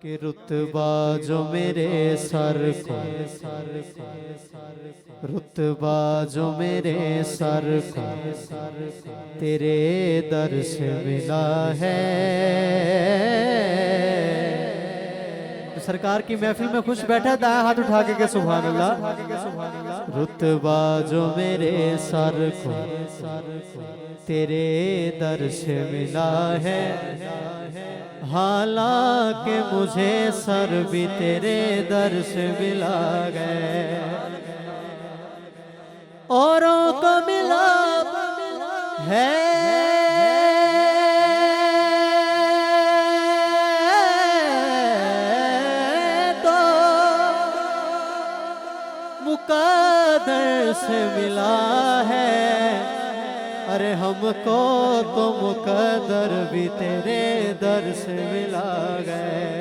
कि रुतबा जो मेरे सर को, रुतबा जो मेरे सर को तेरे दर से मिला है। सरकार की महफिल में खुश बैठा, दाया हाथ उठा के सुभान अल्लाह। रुतबा जो मेरे सर को तेरे दर से मिला है, हालांकि मुझे सर भी तेरे दर से मिला गए। औरों को मिला है तो मुकद्दर से मिला है, अरे हमको तो मुकद्दर भी तेरे दर से मिला गए।